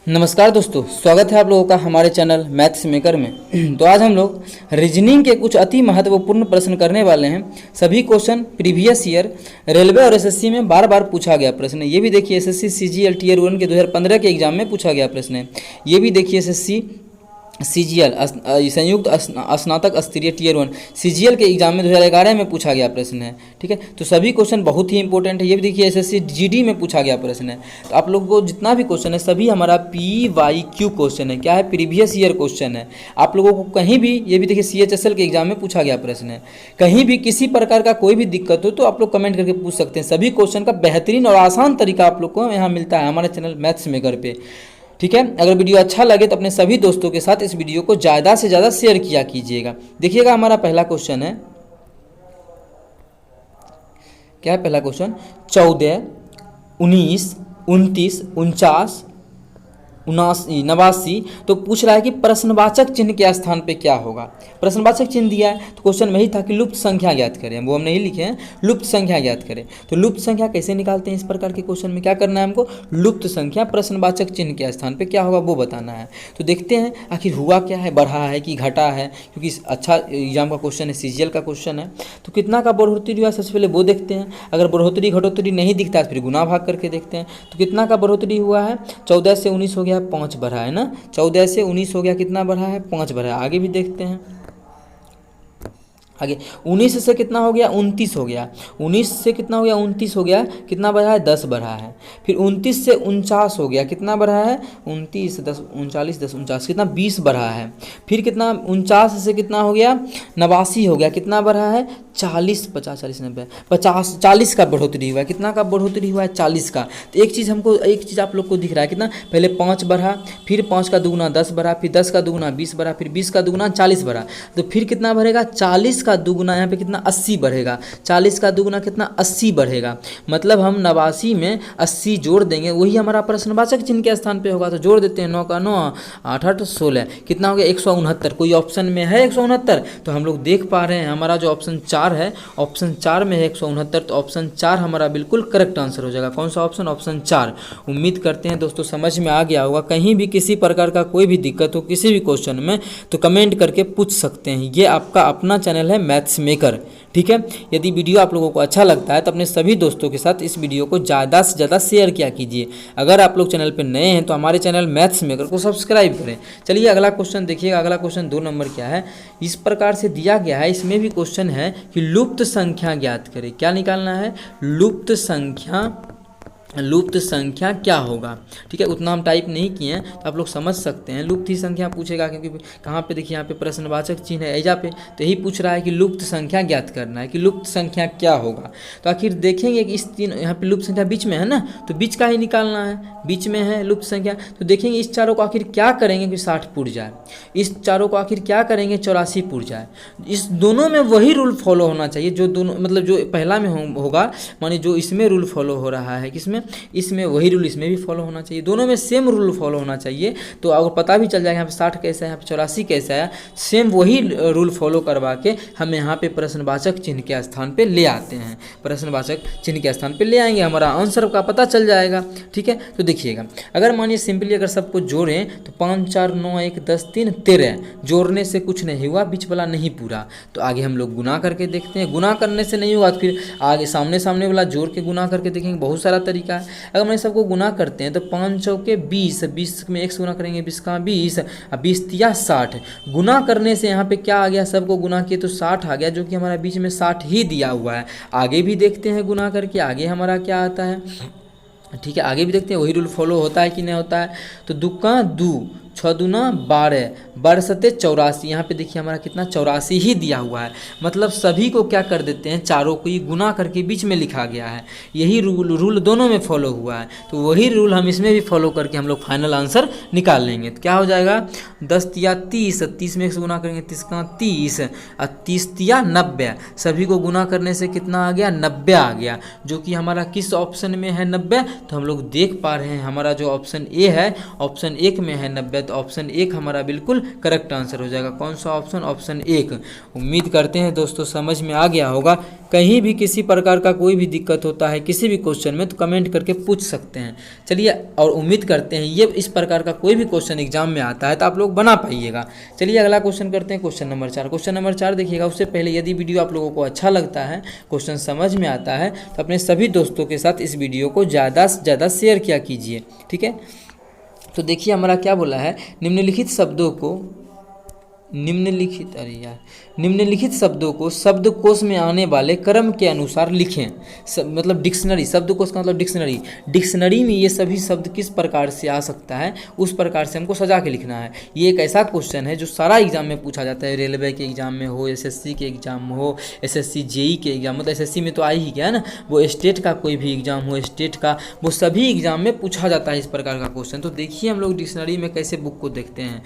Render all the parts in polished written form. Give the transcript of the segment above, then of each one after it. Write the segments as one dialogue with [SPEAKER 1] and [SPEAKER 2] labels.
[SPEAKER 1] नमस्कार दोस्तों, स्वागत है आप लोगों का हमारे चैनल मैथ्स मेकर में। तो आज हम लोग रीजनिंग के कुछ अति महत्वपूर्ण प्रश्न करने वाले हैं। सभी क्वेश्चन प्रीवियस ईयर रेलवे और एसएससी में बार बार पूछा गया प्रश्न है। ये भी देखिए एसएससी सीजीएल टियर 1 के 2015 के एग्जाम में पूछा गया प्रश्न है। ये भी देखिए एसएससी सीजीएल संयुक्त स्नातक स्तरीय टियर 1 सीजीएल के एग्जाम में 2011 में पूछा गया प्रश्न है। ठीक है, तो सभी क्वेश्चन बहुत ही इंपॉर्टेंट है। ये भी देखिए एसएससी जीडी में पूछा गया प्रश्न है। तो आप लोगों को जितना भी क्वेश्चन है सभी हमारा PYQ क्वेश्चन है। क्या है? प्रीवियस ईयर क्वेश्चन है। आप लोगों को कहीं भी, ये भी देखिए CHSL के एग्जाम में पूछा गया प्रश्न है। कहीं भी किसी प्रकार का कोई भी दिक्कत हो तो आप लोग कमेंट करके पूछ सकते हैं। सभी क्वेश्चन का बेहतरीन और आसान तरीका आप लोग को यहाँ मिलता है हमारे चैनल मैथ्स मेकर पे। ठीक है, अगर वीडियो अच्छा लगे तो अपने सभी दोस्तों के साथ इस वीडियो को ज़्यादा से ज़्यादा शेयर किया कीजिएगा। देखिएगा हमारा पहला क्वेश्चन है, क्या है पहला क्वेश्चन? 14, 19, 29, 49, 79, 89। तो पूछ रहा है कि प्रश्नवाचक चिन्ह के स्थान पे क्या होगा। प्रश्नवाचक चिन्ह दिया है तो क्वेश्चन में ही था कि लुप्त संख्या ज्ञात करें। वो हम नहीं लिखे हैं, लुप्त संख्या ज्ञात करें। तो लुप्त संख्या कैसे निकालते हैं? इस प्रकार के क्वेश्चन में क्या करना है हमको? लुप्त संख्या प्रश्नवाचक चिन्ह के स्थान पे क्या होगा वो बताना है। तो देखते हैं आखिर हुआ क्या है, बढ़ा है कि घटा है, क्योंकि अच्छा एग्जाम का क्वेश्चन है, सीजीएल का क्वेश्चन है। तो कितना का बढ़ोतरी हुआ सबसे पहले वो देखते हैं। अगर बढ़ोतरी घटोतरी नहीं दिखता है फिर गुना भाग करके देखते हैं। तो कितना का बढ़ोतरी हुआ है? 14 से 19 हो गया, 5 बढ़ा है ना। 14 से 19 हो गया, कितना बढ़ा है? 5 बढ़ा है। आगे भी देखते हैं, आगे 19 से कितना हो गया? 29 हो गया। 19 से कितना हो गया? 29 हो गया, कितना बढ़ा है? 10 बढ़ा है। फिर 29 से 49 हो गया, कितना बढ़ा है? 29, 10, 39, 10, 49, कितना? 20 बढ़ा है। फिर कितना? 49 से कितना हो गया? 89 हो गया, कितना बढ़ा है? 40, 50, 40, 90, 50, 40 का बढ़ोतरी हुआ है। कितना का बढ़ोतरी हुआ है? 40 का। तो एक चीज़ आप लोग को दिख रहा है, कितना? पहले 5 बढ़ा, फिर 5 का दुगुना 10 बढ़ा, फिर 10 का दुगुना 20 बढ़ा, फिर 20 का दुगुना 40 बढ़ा। तो फिर कितना बढ़ेगा? 40 का दुगुना यहाँ पे कितना? 80 बढ़ेगा। 40 का दुगुना कितना? 80 बढ़ेगा। मतलब हम 89 में 80 जोड़ देंगे, वही हमारा प्रश्नवाचक चिन्ह के स्थान पे होगा। तो जोड़ देते हैं, 9 का 9, 8 8 16, कितना हो गया? 169। कोई ऑप्शन में है 169? तो हम लोग देख पा रहे हैं हमारा जो ऑप्शन 4 है, ऑप्शन 4 में है 169। तो ऑप्शन 4 हमारा बिल्कुल करेक्ट आंसर हो जाएगा। कौन सा ऑप्शन? ऑप्शन 4। उम्मीद करते हैं दोस्तों समझ में आ गया होगा। कहीं भी किसी प्रकार का कोई भी दिक्कत हो किसी भी क्वेश्चन में तो कमेंट करके पूछ सकते हैं। ये आपका अपना चैनल है मैथ्स मेकर। ठीक है, यदि वीडियो आप लोगों को अच्छा लगता है तो अपने सभी दोस्तों के साथ इस वीडियो को ज़्यादा से ज़्यादा शेयर किया कीजिए। अगर आप लोग चैनल पर नए हैं तो हमारे चैनल मैथ्स मेकर को सब्सक्राइब करें। चलिए अगला क्वेश्चन देखिएगा। अगला क्वेश्चन 2 नंबर क्या है? इस प्रकार से दिया गया है, इसमें भी क्वेश्चन है कि लुप्त संख्या ज्ञात करें। क्या निकालना है? लुप्त संख्या क्या होगा। ठीक है, उतना हम टाइप नहीं किए हैं तो आप लोग समझ सकते हैं। लुप्त ही संख्या पूछेगा, क्योंकि कहाँ पे देखिए यहाँ पे प्रश्नवाचक चिन्ह है एजा पे, तो यही पूछ रहा है कि लुप्त संख्या ज्ञात करना है कि लुप्त संख्या क्या होगा। तो आखिर देखेंगे कि इस तीन, यहाँ पे लुप्त संख्या बीच में है ना, तो बीच का ही निकालना है। बीच में है लुप्त संख्या, तो देखेंगे इस चारों को आखिर क्या करेंगे कि 60 पुर जाए। इस चारों को आखिर क्या करेंगे? 84 पुर जाए। इस दोनों में वही रूल फॉलो होना चाहिए जो दोनों, मतलब जो पहला में होगा, मानिए जो इसमें रूल फॉलो हो रहा है, किसमें? इसमें वही रूल इसमें भी फॉलो होना चाहिए। दोनों में सेम रूल फॉलो होना चाहिए। तो अगर पता भी चल जाएगा यहाँ पे 60 कैसा है, यहाँ पे 84 कैसा है, सेम वही रूल फॉलो करवा के हम यहाँ पे प्रश्नवाचक चिन्ह के स्थान पे ले आते हैं। प्रश्नवाचक चिन्ह के स्थान पे ले आएंगे, हमारा आंसर का पता चल जाएगा। ठीक है, तो देखिएगा अगर मानिए सिंपली अगर सबको जोड़ें तो 5 4 9 1 10 3 13, जोड़ने से कुछ नहीं हुआ, बीच वाला नहीं पूरा। तो आगे हम लोग गुना करके देखते हैं। गुना करने से नहीं हुआ तो फिर आगे सामने वाला जोड़ के गुना करके देखेंगे। बहुत सारा तरीका है। अगर मैंने सबको गुना करते हैं तो 5 चौके 20, 20 में 1 से गुना करेंगे, 20 का 20, 20 तिया 60। गुना करने से यहाँ पे क्या आ गया? सबको गुना किए तो 60 आ गया, जो कि हमारा बीच में 60 ही दिया हुआ है। आगे भी देखते हैं गुना करके, आगे हमारा क्या आता है। ठीक है, आगे भी देखते हैं वही रूल फॉलो होता है कि नहीं होता है। तो 2 का 2, 6 दूना 12, 12 सते 84। यहाँ पे देखिए हमारा कितना? 84 ही दिया हुआ है। मतलब सभी को क्या कर देते हैं? चारों को ही गुना करके बीच में लिखा गया है। यही रूल दोनों में फॉलो हुआ है। तो वही रूल हम इसमें भी फॉलो करके हम लोग फाइनल आंसर निकाल लेंगे। तो क्या हो जाएगा? 10 तिया 30, 30 में 1 से गुना करेंगे, 30 का 30, और 30 तिया 90। सभी को गुना करने से कितना आ गया? 90 आ गया, जो कि हमारा किस ऑप्शन में है? 90। तो हम लोग देख पा रहे हैं हमारा जो ऑप्शन ए है, ऑप्शन 1 में है 90। तो ऑप्शन 1 हमारा बिल्कुल करेक्ट आंसर हो जाएगा। कौन सा ऑप्शन? ऑप्शन 1। उम्मीद करते हैं दोस्तों समझ में आ गया होगा। कहीं भी किसी प्रकार का कोई भी दिक्कत होता है किसी भी क्वेश्चन में तो कमेंट करके पूछ सकते हैं। चलिए, और उम्मीद करते हैं ये इस प्रकार का कोई भी क्वेश्चन एग्जाम में आता है तो आप लोग बना पाइएगा। चलिए अगला क्वेश्चन करते हैं, क्वेश्चन नंबर 4। क्वेश्चन नंबर 4 देखिएगा। उससे पहले यदि वीडियो आप लोगों को अच्छा लगता है, क्वेश्चन समझ में आता है, तो अपने सभी दोस्तों के साथ इस वीडियो को ज़्यादा से ज़्यादा शेयर किया कीजिए। ठीक है, तो देखिए हमारा क्या बोला है, निम्नलिखित शब्दों को निम्नलिखित शब्दों को शब्दकोश में आने वाले क्रम के अनुसार लिखें। मतलब डिक्शनरी, शब्दकोश का मतलब डिक्शनरी। डिक्शनरी में ये सभी शब्द किस प्रकार से आ सकता है उस प्रकार से हमको सजा के लिखना है। ये एक ऐसा क्वेश्चन है जो सारा एग्जाम में पूछा जाता है। रेलवे के एग्जाम में हो, एसएससी के एग्जाम में हो, एसएससी जेई के एग्जाम, मतलब एसएससी में तो आ ही गया है ना, वो स्टेट का कोई भी एग्जाम हो, स्टेट का, वो सभी एग्जाम में पूछा जाता है इस प्रकार का क्वेश्चन। तो देखिए हम लोग डिक्शनरी में कैसे बुक को देखते हैं,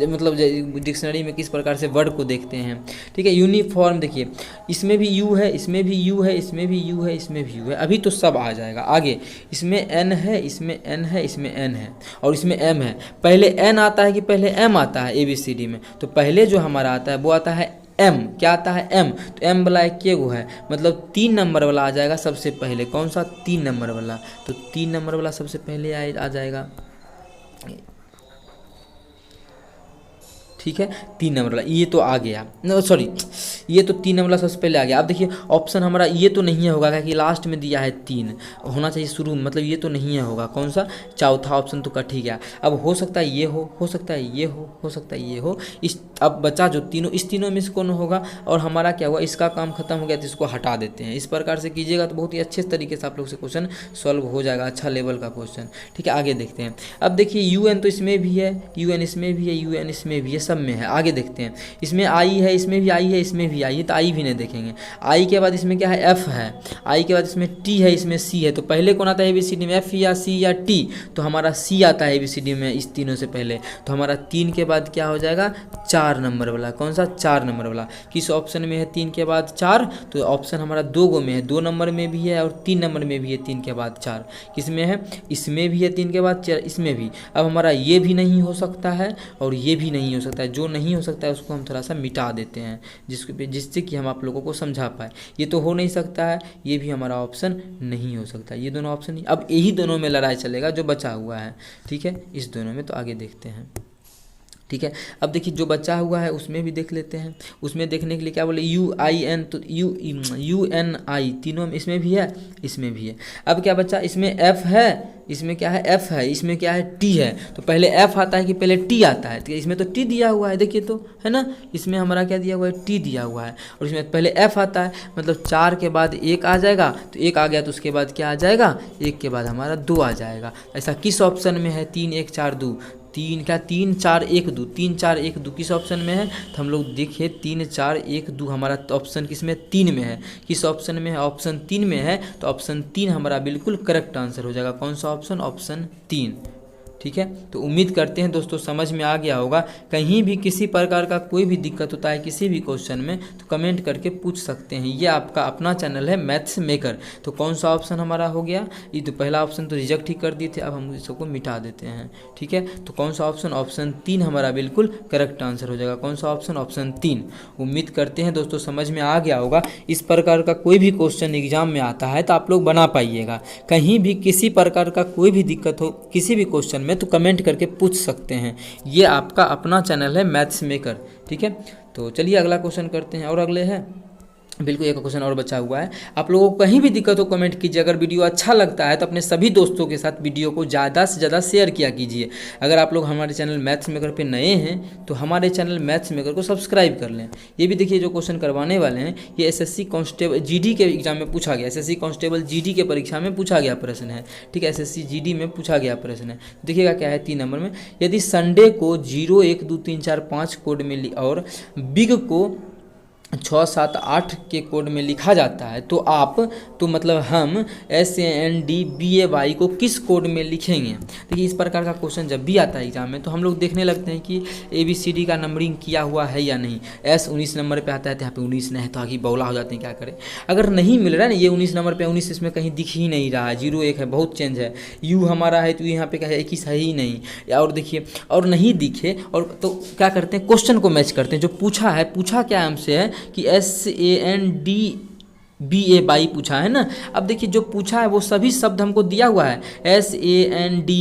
[SPEAKER 1] मतलब डिक्शनरी में किस प्रकार से वर्ड को देखते हैं। ठीक है, यूनिफॉर्म देखिए, इसमें भी यू है, इसमें भी यू है, इसमें भी यू है, इसमें भी यू है, अभी तो सब आ जाएगा आगे। इसमें एन है, इसमें एन है, इसमें एन है और इसमें एम है। पहले एन आता है कि पहले एम आता है ABCD में? तो पहले जो हमारा आता है वो आता है एम। क्या आता है? एम। तो एम वाला एक के गो है, मतलब 3 नंबर वाला आ जाएगा सबसे पहले। कौन सा? 3 नंबर वाला। तो 3 नंबर वाला सबसे पहले आ जाएगा। ठीक है, 3 नंबर वाला ये तो आ गया, सॉरी ये तो 3 नंबर वाला सबसे पहले आ गया। अब देखिए ऑप्शन हमारा ये तो नहीं है होगा क्योंकि लास्ट में दिया है 3, होना चाहिए शुरू में, मतलब ये तो नहीं है होगा। कौन सा? चौथा ऑप्शन तो कट ही गया। अब हो सकता है ये हो सकता है ये हो सकता है ये हो। इस अब बचा जो तीनों, इस तीनों में से कौन होगा? और हमारा क्या हुआ, इसका काम खत्म हो गया तो इसको हटा देते हैं। इस प्रकार से कीजिएगा तो बहुत ही अच्छे तरीके से आप लोग से क्वेश्चन सॉल्व हो जाएगा, अच्छा लेवल का क्वेश्चन। ठीक है, आगे देखते हैं। अब देखिए UN तो इसमें भी है, UN इसमें भी है, UN इसमें भी है, सब में है। आगे देखते हैं, इसमें आई है, इसमें भी आई है, इसमें भी आई है, तो आई भी नहीं देखेंगे। आई के बाद इसमें क्या है? F है। आई के बाद इसमें T है, इसमें C है। तो पहले कौन आता है ABCD में? F या C या T? तो हमारा C आता है ABCD में इस तीनों से पहले। तो हमारा 3 के बाद क्या हो जाएगा? 4 नंबर वाला। कौन सा? 4 नंबर वाला। किस ऑप्शन में है 3 के बाद 4? तो ऑप्शन हमारा 2 गो में है, 2 नंबर में भी है और 3 नंबर में भी है 3 के बाद 4। किस में है? इसमें भी है 3 के बाद 4, इसमें भी। अब हमारा ये भी नहीं हो सकता है और ये भी नहीं हो सकता है। जो नहीं हो सकता है उसको हम थोड़ा सा मिटा देते हैं जिससे कि हम आप लोगों को समझा पाए। ये तो हो नहीं सकता है, ये भी हमारा ऑप्शन नहीं हो सकता, ये दोनों ऑप्शन नहीं। अब यही दोनों में लड़ाई चलेगा जो बचा हुआ है। ठीक है, इस दोनों में। तो आगे देखते हैं। ठीक है, अब देखिए जो बचा हुआ है उसमें भी देख लेते हैं। उसमें देखने के लिए क्या बोले? UN, तो UNI तीनों में, इसमें भी है, इसमें भी है। अब क्या बचा? इसमें F है, इसमें क्या है? F है, इसमें क्या है? T है। तो पहले F आता है कि पहले T आता है? तो इसमें तो T दिया हुआ है, देखिए तो, है ना। इसमें हमारा क्या दिया हुआ है? T दिया हुआ है। और इसमें पहले F आता है, मतलब 4 के बाद 1 आ जाएगा। तो 1 आ गया तो उसके बाद क्या आ जाएगा? 1 के बाद हमारा 2 आ जाएगा। ऐसा किस ऑप्शन में है? 3 1 4 2, 3 क्या? 3 4 1 2, 3 4 1 2 किस ऑप्शन में है? तो हम लोग देखिए 3 4 1 2 हमारा ऑप्शन किस में? 3 में है। किस ऑप्शन में है? ऑप्शन 3 में है। तो ऑप्शन 3 हमारा बिल्कुल करेक्ट आंसर हो जाएगा। कौन सा ऑप्शन? ऑप्शन 3। ठीक है, तो उम्मीद करते हैं दोस्तों समझ में आ गया होगा। कहीं भी किसी प्रकार का कोई भी दिक्कत होता है किसी भी क्वेश्चन में तो कमेंट करके पूछ सकते हैं। ये आपका अपना चैनल है मैथ्स मेकर। तो कौन सा ऑप्शन हमारा हो गया? ये तो पहला ऑप्शन तो रिजेक्ट ही कर दिए थे, अब हम इसको मिटा देते हैं। ठीक है, तो कौन सा ऑप्शन? ऑप्शन 3 हमारा बिल्कुल करेक्ट आंसर हो जाएगा। कौन सा ऑप्शन? ऑप्शन 3। उम्मीद करते हैं दोस्तों समझ में आ गया होगा। इस प्रकार का कोई भी क्वेश्चन एग्जाम में आता है तो आप लोग बना पाइएगा। कहीं भी किसी प्रकार का कोई भी दिक्कत हो किसी भी क्वेश्चन में तो कमेंट करके पूछ सकते हैं। ये आपका अपना चैनल है मैथ्स मेकर। ठीक है, तो चलिए अगला क्वेश्चन करते हैं। और अगले हैं बिल्कुल एक क्वेश्चन और बचा हुआ है। आप लोगों को कहीं भी दिक्कत हो कमेंट कीजिए। अगर वीडियो अच्छा लगता है तो अपने सभी दोस्तों के साथ वीडियो को ज़्यादा से ज़्यादा शेयर किया कीजिए। अगर आप लोग हमारे चैनल मैथ्स मेकर पे नए हैं तो हमारे चैनल मैथ्स मेकर को सब्सक्राइब कर लें। ये भी देखिए जो क्वेश्चन करवाने वाले हैं ये SSC कांस्टेबल GD के एग्जाम में पूछा गया, SSC कांस्टेबल GD के परीक्षा में पूछा गया प्रश्न है। ठीक है, SSC GD में पूछा गया प्रश्न है। देखिएगा क्या है 3 नंबर में, यदि संडे को 0 1 2 3 4 5 कोड में और बिग को 6 7 8 के कोड में लिखा जाता है तो मतलब हम SANDBAY को किस कोड में लिखेंगे। देखिए इस प्रकार का क्वेश्चन जब भी आता है एग्जाम में तो हम लोग देखने लगते हैं कि ABCD का नंबरिंग किया हुआ है या नहीं। S 19 नंबर पे आता है तो यहाँ पे 19 नहीं है तो आगे बौला हो जाते हैं, क्या करें। अगर नहीं मिल रहा है ना ये 19 नंबर पे 19 इसमें कहीं दिख ही नहीं रहा है, 0 1 है, बहुत चेंज है। U हमारा है तो यहाँ पे क्या है 21 है ही नहीं। और देखिए और नहीं दिखे और तो क्या करते हैं क्वेश्चन को मैच करते हैं। जो पूछा क्या हमसे है कि SANDBAY पूछा है ना। अब देखिए जो पूछा है वो सभी शब्द हमको दिया हुआ है SANDBAY,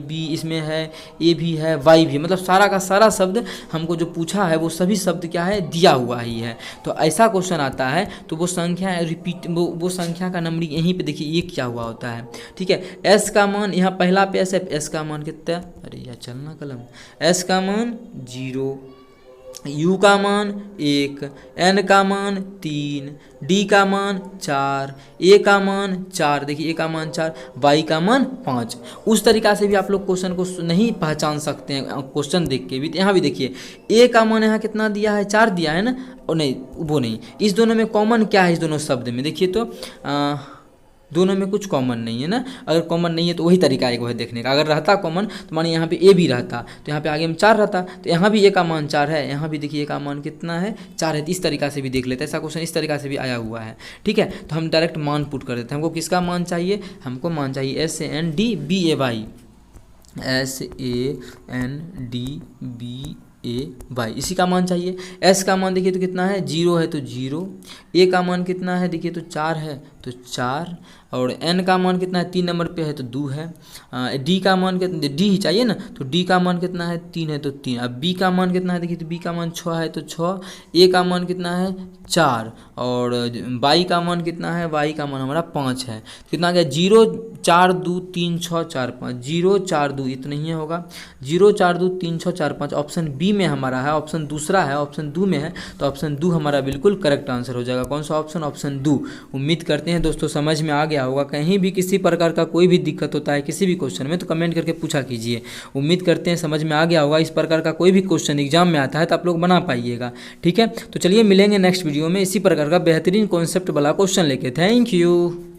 [SPEAKER 1] B इसमें है, A भी है, Y भी, मतलब सारा का सारा शब्द हमको जो पूछा है वो सभी शब्द क्या है दिया हुआ ही है। तो ऐसा क्वेश्चन आता है तो वो संख्या रिपीट वो संख्या का नंबरिंग यहीं पे देखिए ये क्या हुआ होता है। ठीक है, S का मान यहाँ पहला पे S का मान कितना, अरे यार चलना कलम, S का मान 0, U का मान 1, N का मान 3, D का मान 4, A का मान 4, देखिए A का मान 4, Y का मान 5। उस तरीक़ा से भी आप लोग क्वेश्चन को नहीं पहचान सकते हैं क्वेश्चन देख के भी। तो यहाँ भी देखिए A का मान यहाँ कितना दिया है 4 दिया है ना, और नहीं वो नहीं, इस दोनों में कॉमन क्या है, इस दोनों शब्द में देखिए तो दोनों में कुछ कॉमन नहीं है ना। अगर कॉमन नहीं है तो वही तरीका है है देखने का। अगर रहता कॉमन तो मानिए यहाँ पे A भी रहता तो यहाँ पे आगे में 4 रहता, तो यहाँ भी A का मान 4 है, यहाँ भी देखिए A का मान कितना है 4 है। तो इस तरीका से भी देख लेते हैं, ऐसा क्वेश्चन इस तरीका से भी आया हुआ है। ठीक है, तो हम डायरेक्ट मान पुट कर देते हैं। हमको किसका मान चाहिए, हमको मान चाहिए SANDBAY, SANDBAY इसी का मान चाहिए। S का मान देखिए तो कितना है 0 है तो 0, A का मान कितना है देखिए तो 4 है तो 4, और N का मान कितना है 3 नंबर पे है तो 2 है। D का मान कितना, D ही चाहिए ना, तो D का मान कितना है 3 है तो 3। अब B का मान कितना है देखिए तो B का मान 6 है तो 6, A का मान कितना है 4, और Y का मान कितना है, Y का मान हमारा 5 है। कितना आ गया 0 4 2 3 6 4 5, 0 4 2 इतना ही होगा, 0 4 2 3 6 4 5 ऑप्शन बी में हमारा है, ऑप्शन दूसरा है, ऑप्शन 2 में है, तो ऑप्शन 2 हमारा बिल्कुल करेक्ट आंसर हो जाएगा। कौन सा ऑप्शन, ऑप्शन 2। उम्मीद करते हैं दोस्तों समझ में आ गया होगा। कहीं भी किसी प्रकार का कोई भी दिक्कत होता है किसी भी क्वेश्चन में तो कमेंट करके पूछा कीजिए। उम्मीद करते हैं समझ में आ गया होगा। इस प्रकार का कोई भी क्वेश्चन एग्जाम में आता है तो आप लोग बना पाइएगा। ठीक है, तो चलिए मिलेंगे नेक्स्ट वीडियो में इसी प्रकार का बेहतरीन कॉन्सेप्ट वाला क्वेश्चन लेके। Thank you.